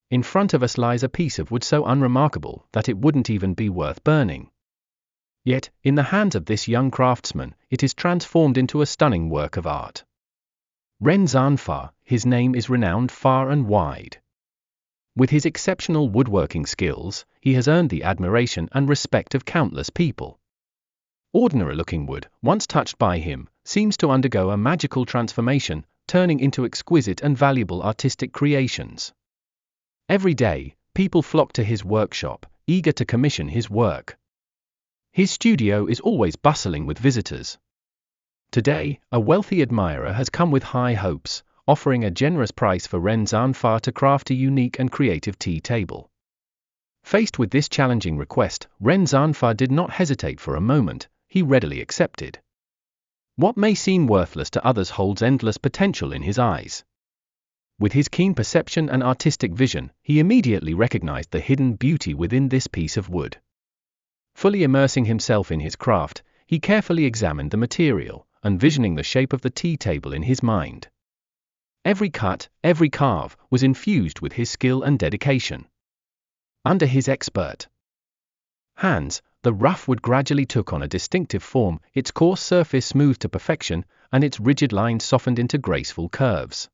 In front of us lies a piece of wood so unremarkable that it wouldn't even be worth burning. Yet, in the hands of this young craftsman, it is transformed into a stunning work of art. Ren Zanfa, his name is renowned far and wide. With his exceptional woodworking skills, he has earned the admiration and respect of countless people. Ordinary-looking wood, once touched by him, seems to undergo a magical transformation, turning into exquisite and valuable artistic creations. Every day, people flock to his workshop, eager to commission his work. His studio is always bustling with visitors. Today, a wealthy admirer has come with high hopes, offering a generous price for Ren Zanfa to craft a unique and creative tea table. Faced with this challenging request, Ren Zanfa did not hesitate for a moment. He readily accepted. What may seem worthless to others holds endless potential in his eyes. With his keen perception and artistic vision, he immediately recognized the hidden beauty within this piece of wood. Fully immersing himself in his craft, he carefully examined the material, envisioning the shape of the tea table in his mind. Every cut, every carve, was infused with his skill and dedication. Under his expert hands, the rough wood gradually took on a distinctive form, its coarse surface smoothed to perfection, and its rigid lines softened into graceful curves.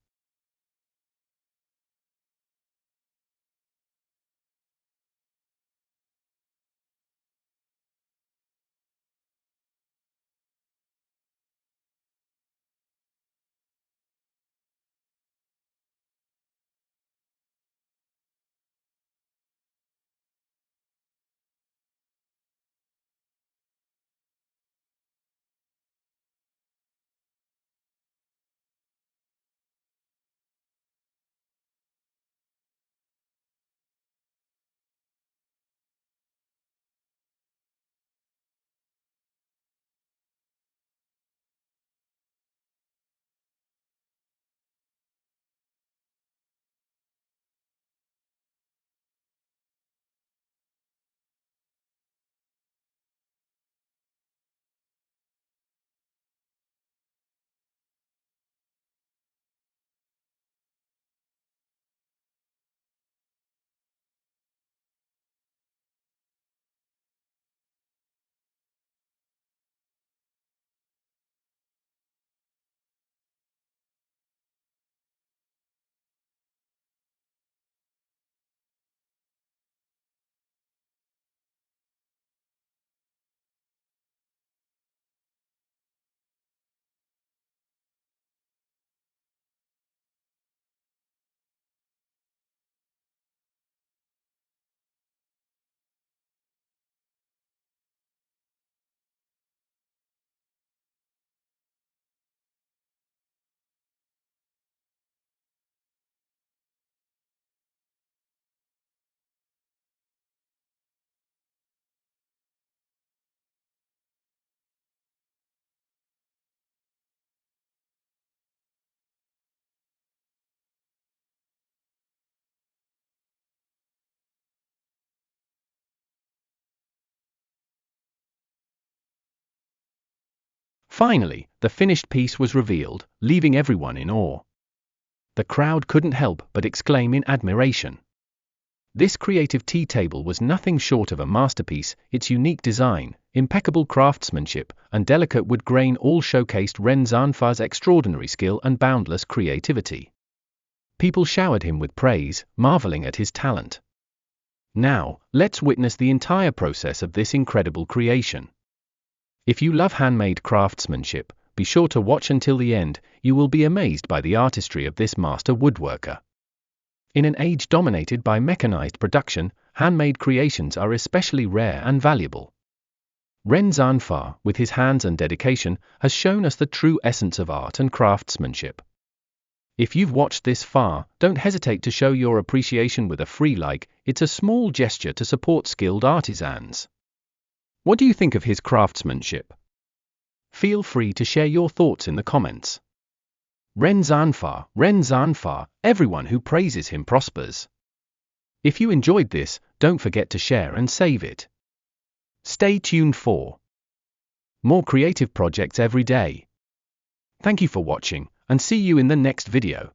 Finally, the finished piece was revealed, leaving everyone in awe. The crowd couldn't help but exclaim in admiration. This creative tea table was nothing short of a masterpiece. Its unique design, impeccable craftsmanship, and delicate wood grain all showcased Ren Zanfa's extraordinary skill and boundless creativity. People showered him with praise, marveling at his talent. Now, let's witness the entire process of this incredible creation. If you love handmade craftsmanship, be sure to watch until the end. You will be amazed by the artistry of this master woodworker. In an age dominated by mechanized production, handmade creations are especially rare and valuable. Ren Zanfa, with his hands and dedication, has shown us the true essence of art and craftsmanship. If you've watched this far, don't hesitate to show your appreciation with a free like. It's a small gesture to support skilled artisans. What do you think of his craftsmanship? Feel free to share your thoughts in the comments. Ren Zanfa, everyone who praises him prospers. If you enjoyed this, don't forget to share and save it. Stay tuned for more creative projects every day. Thank you for watching, and see you in the next video.